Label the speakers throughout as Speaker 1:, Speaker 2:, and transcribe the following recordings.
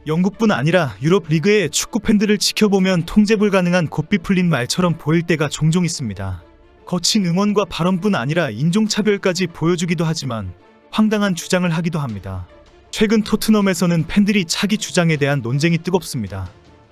Speaker 1: 영국뿐 아니라 유럽 리그의 축구 팬들을 지켜보면 통제 불가능한 곱비 풀린 말처럼 보일 때가 종종 있습니다. 거친 응원과 발언뿐 아니라 인종차별까지 보여주기도 하지만 황당한 주장을 하기도 합니다. 최근 토트넘에서는 팬들이 차기 주장에 대한 논쟁이 뜨겁습니다.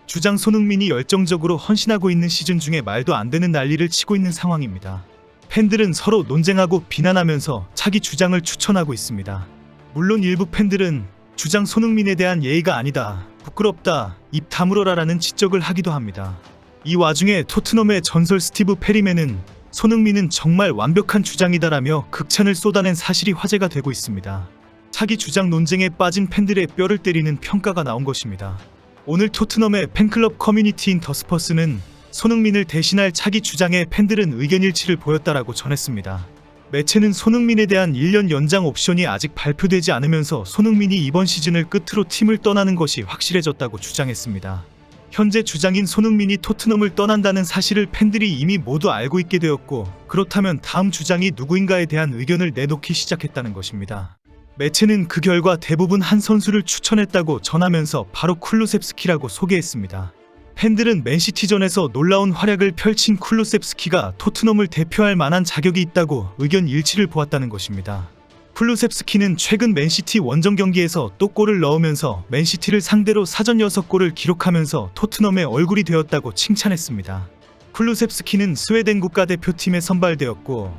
Speaker 1: 주장 손흥민이 열정적으로 헌신하고 있는 시즌 중에 말도 안 되는 난리를 치고 있는 상황입니다. 팬들은 서로 논쟁하고 비난하면서 차기 주장을 추천하고 있습니다. 물론 일부 팬들은 주장 손흥민에 대한 예의가 아니다, 부끄럽다, 입 다물어라라는 지적을 하기도 합니다. 이 와중에 토트넘의 전설 스티브 페리맨은 손흥민은 정말 완벽한 주장이다라며 극찬을 쏟아낸 사실이 화제가 되고 있습니다. 차기 주장 논쟁에 빠진 팬들의 뼈를 때리는 평가가 나온 것입니다. 오늘 토트넘의 팬클럽 커뮤니티인 더스퍼스는 손흥민을 대신할 차기 주장에 팬들은 의견 일치를 보였다라고 전했습니다. 매체는 손흥민에 대한 1년 연장 옵션이 아직 발표되지 않으면서 손흥민이 이번 시즌을 끝으로 팀을 떠나는 것이 확실해졌다고 주장했습니다. 현재 주장인 손흥민이 토트넘을 떠난다는 사실을 팬들이 이미 모두 알고 있게 되었고, 그렇다면 다음 주장이 누구인가에 대한 의견을 내놓기 시작했다는 것입니다. 매체는 그 결과 대부분 한 선수를 추천했다고 전하면서 바로 쿨루셉스키라고 소개했습니다. 팬들은 맨시티전에서 놀라운 활약을 펼친 쿨루셉스키가 토트넘을 대표할 만한 자격이 있다고 의견 일치를 보았다는 것입니다. 쿨루셉스키는 최근 맨시티 원정 경기에서 또 골을 넣으면서 맨시티를 상대로 사전 6골을 기록하면서 토트넘의 얼굴이 되었다고 칭찬했습니다. 쿨루셉스키는 스웨덴 국가대표팀에 선발되었고,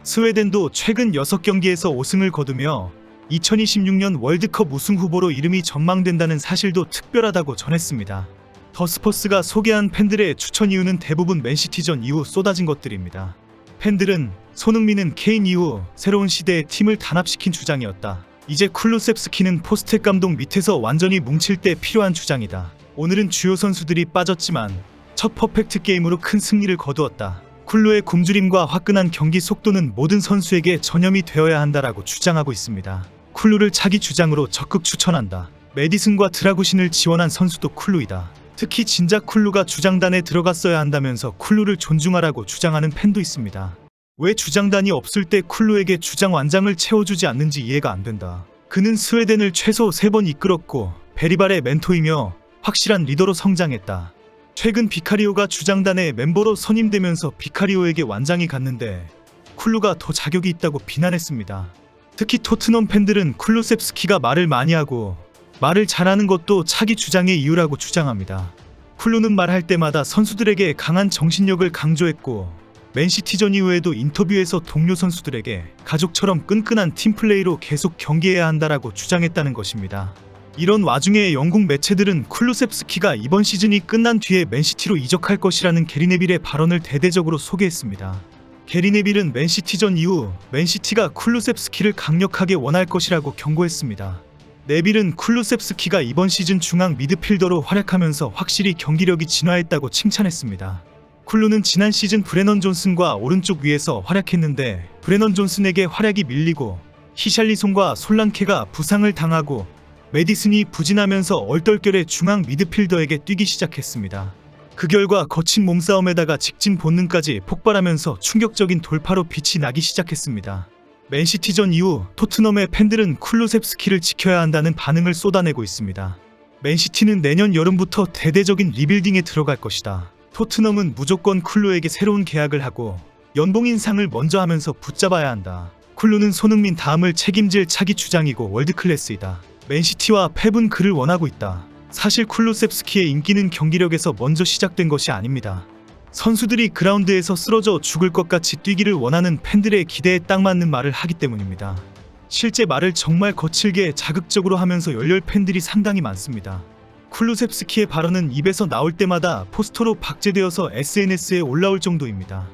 Speaker 1: 스웨덴도 최근 6경기에서 5승을 거두며 2026년 월드컵 우승 후보로 이름이 전망된다는 사실도 특별하다고 전했습니다. 더스퍼스가 소개한 팬들의 추천 이유는 대부분 맨시티전 이후 쏟아진 것들입니다. 팬들은 손흥민은 케인 이후 새로운 시대에 팀을 단합시킨 주장이었다. 이제 쿨루셉스키는 포스텍 감독 밑에서 완전히 뭉칠 때 필요한 주장이다. 오늘은 주요 선수들이 빠졌지만 첫 퍼펙트 게임으로 큰 승리를 거두었다. 쿨루의 굶주림과 화끈한 경기 속도는 모든 선수에게 전염이 되어야 한다라고 주장하고 있습니다. 쿨루를 차기 주장으로 적극 추천한다. 메디슨과 드라구신을 지원한 선수도 쿨루이다. 특히 진작 쿨루가 주장단에 들어갔어야 한다면서 쿨루를 존중하라고 주장하는 팬도 있습니다. 왜 주장단이 없을 때 쿨루에게 주장 완장을 채워주지 않는지 이해가 안 된다. 그는 스웨덴을 최소 3번 이끌었고 베리발의 멘토이며 확실한 리더로 성장했다. 최근 비카리오가 주장단의 멤버로 선임되면서 비카리오에게 완장이 갔는데 쿨루가 더 자격이 있다고 비난했습니다. 특히 토트넘 팬들은 쿨루셉스키가 말을 많이 하고 말을 잘하는 것도 차기 주장의 이유라고 주장합니다. 쿨루는 말할 때마다 선수들에게 강한 정신력을 강조했고, 맨시티전 이후에도 인터뷰에서 동료 선수들에게 가족처럼 끈끈한 팀플레이로 계속 경기해야 한다라고 주장했다는 것입니다. 이런 와중에 영국 매체들은 쿨루셉스키가 이번 시즌이 끝난 뒤에 맨시티로 이적할 것이라는 게리 네빌의 발언을 대대적으로 소개했습니다. 게리 네빌은 맨시티전 이후 맨시티가 쿨루셉스키를 강력하게 원할 것이라고 경고했습니다. 네빌은 쿨루셉스키가 이번 시즌 중앙 미드필더로 활약하면서 확실히 경기력이 진화했다고 칭찬했습니다. 쿨루는 지난 시즌 브레넌 존슨과 오른쪽 위에서 활약했는데 브레넌 존슨에게 활약이 밀리고 히샬리송과 솔랑케가 부상을 당하고 메디슨이 부진하면서 얼떨결에 중앙 미드필더에게 뛰기 시작했습니다. 그 결과 거친 몸싸움에다가 직진 본능까지 폭발하면서 충격적인 돌파로 빛이 나기 시작했습니다. 맨시티전 이후 토트넘의 팬들은 쿨루셉스키를 지켜야 한다는 반응을 쏟아내고 있습니다. 맨시티는 내년 여름부터 대대적인 리빌딩에 들어갈 것이다. 토트넘은 무조건 쿨루에게 새로운 계약을 하고 연봉 인상을 먼저 하면서 붙잡아야 한다. 쿨루는 손흥민 다음을 책임질 차기 주장이고 월드클래스이다. 맨시티와 펩은 그를 원하고 있다. 사실 쿨루셉스키의 인기는 경기력에서 먼저 시작된 것이 아닙니다. 선수들이 그라운드에서 쓰러져 죽을 것 같이 뛰기를 원하는 팬들의 기대에 딱 맞는 말을 하기 때문입니다. 실제 말을 정말 거칠게 자극적으로 하면서 열렬 팬들이 상당히 많습니다. 쿨루셉스키의 발언은 입에서 나올 때마다 포스터로 박제되어서 SNS에 올라올 정도입니다.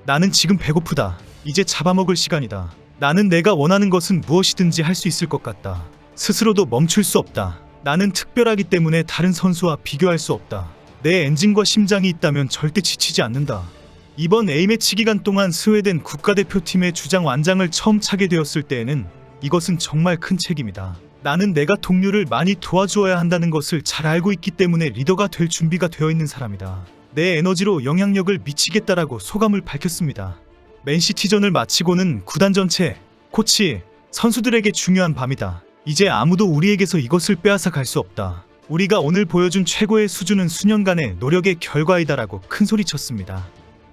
Speaker 1: 나는 지금 배고프다. 이제 잡아먹을 시간이다. 나는 내가 원하는 것은 무엇이든지 할 수 있을 것 같다. 스스로도 멈출 수 없다. 나는 특별하기 때문에 다른 선수와 비교할 수 없다. 내 엔진과 심장이 있다면 절대 지치지 않는다. 이번 A매치 기간 동안 스웨덴 국가대표팀의 주장 완장을 처음 차게 되었을 때에는 이것은 정말 큰 책임이다. 나는 내가 동료를 많이 도와주어야 한다는 것을 잘 알고 있기 때문에 리더가 될 준비가 되어 있는 사람이다. 내 에너지로 영향력을 미치겠다라고 소감을 밝혔습니다. 맨시티전을 마치고는 구단 전체, 코치, 선수들에게 중요한 밤이다. 이제 아무도 우리에게서 이것을 빼앗아 갈 수 없다. 우리가 오늘 보여준 최고의 수준은 수년간의 노력의 결과이다라고 큰소리쳤습니다.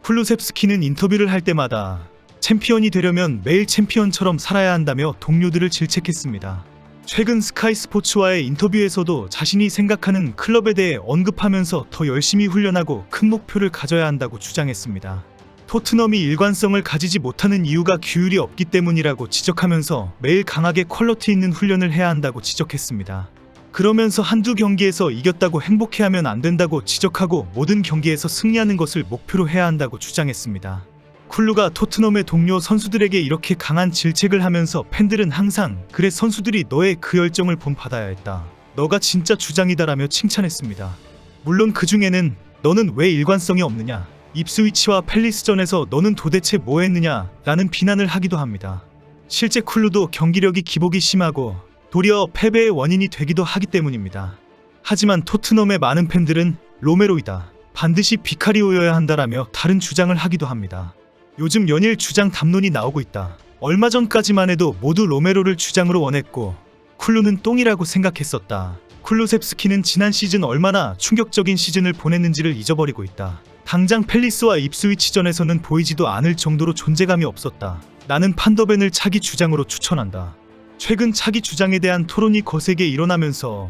Speaker 1: 쿨루셉스키는 인터뷰를 할 때마다 챔피언이 되려면 매일 챔피언처럼 살아야 한다며 동료들을 질책했습니다. 최근 스카이 스포츠와의 인터뷰에서도 자신이 생각하는 클럽에 대해 언급하면서 더 열심히 훈련하고 큰 목표를 가져야 한다고 주장했습니다. 토트넘이 일관성을 가지지 못하는 이유가 규율이 없기 때문이라고 지적하면서 매일 강하게 퀄리티 있는 훈련을 해야 한다고 지적했습니다. 그러면서 한두 경기에서 이겼다고 행복해하면 안 된다고 지적하고 모든 경기에서 승리하는 것을 목표로 해야 한다고 주장했습니다. 쿨루가 토트넘의 동료 선수들에게 이렇게 강한 질책을 하면서 팬들은 항상 그래 선수들이 너의 그 열정을 본받아야 했다. 너가 진짜 주장이다라며 칭찬했습니다. 물론 그 중에는 너는 왜 일관성이 없느냐, 입스위치와 팰리스전에서 너는 도대체 뭐 했느냐 라는 비난을 하기도 합니다. 실제 쿨루도 경기력이 기복이 심하고 도리어 패배의 원인이 되기도 하기 때문입니다. 하지만 토트넘의 많은 팬들은 로메로이다, 반드시 비카리오여야 한다라며 다른 주장을 하기도 합니다. 요즘 연일 주장 담론이 나오고 있다. 얼마 전까지만 해도 모두 로메로를 주장으로 원했고 쿨루는 똥이라고 생각했었다. 쿨루셉스키는 지난 시즌 얼마나 충격적인 시즌을 보냈는지를 잊어버리고 있다. 당장 팰리스와 입스위치전에서는 보이지도 않을 정도로 존재감이 없었다. 나는 판더벤을 차기 주장으로 추천한다. 최근 차기 주장에 대한 토론이 거세게 일어나면서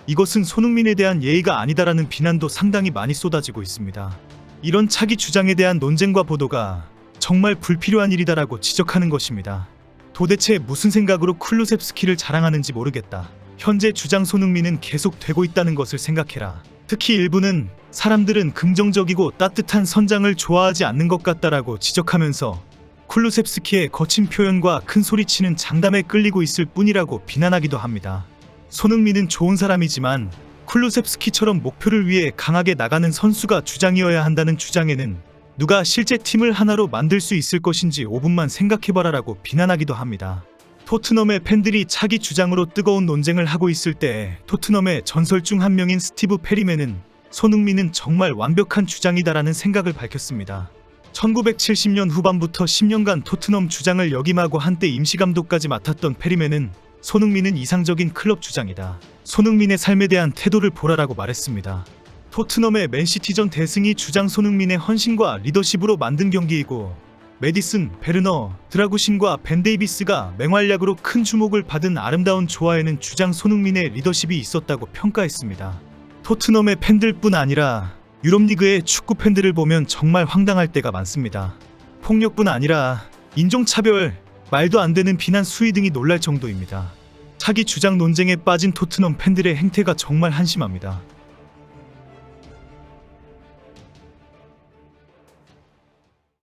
Speaker 1: 이것은 손흥민에 대한 예의가 아니다라는 비난도 상당히 많이 쏟아지고 있습니다. 이런 차기 주장에 대한 논쟁과 보도가 정말 불필요한 일이다라고 지적하는 것입니다. 도대체 무슨 생각으로 쿨루셉스키를 자랑하는지 모르겠다. 현재 주장 손흥민은 계속 되고 있다는 것을 생각해라. 특히 일부는 사람들은 긍정적이고 따뜻한 선장을 좋아하지 않는 것 같다라고 지적하면서 쿨루셉스키의 거친 표현과 큰 소리치는 장담에 끌리고 있을 뿐이라고 비난하기도 합니다. 손흥민은 좋은 사람이지만 쿨루셉스키처럼 목표를 위해 강하게 나가는 선수가 주장이어야 한다는 주장에는 누가 실제 팀을 하나로 만들 수 있을 것인지 5분만 생각해봐라라고 비난하기도 합니다. 토트넘의 팬들이 차기 주장으로 뜨거운 논쟁을 하고 있을 때 토트넘의 전설 중 한 명인 스티브 페리맨은 손흥민은 정말 완벽한 주장이다라는 생각을 밝혔습니다. 1970년 후반부터 10년간 토트넘 주장을 역임하고 한때 임시감독까지 맡았던 페리맨은 손흥민은 이상적인 클럽 주장이다. 손흥민의 삶에 대한 태도를 보라라고 말했습니다. 토트넘의 맨시티전 대승이 주장 손흥민의 헌신과 리더십으로 만든 경기이고 메디슨, 베르너, 드라구신과 벤 데이비스가 맹활약으로 큰 주목을 받은 아름다운 조화에는 주장 손흥민의 리더십이 있었다고 평가했습니다. 토트넘의 팬들뿐 아니라 유럽리그의 축구 팬들을 보면 정말 황당할 때가 많습니다. 폭력뿐 아니라 인종차별, 말도 안 되는 비난 수위 등이 놀랄 정도입니다. 차기 주장 논쟁에 빠진 토트넘 팬들의 행태가 정말 한심합니다.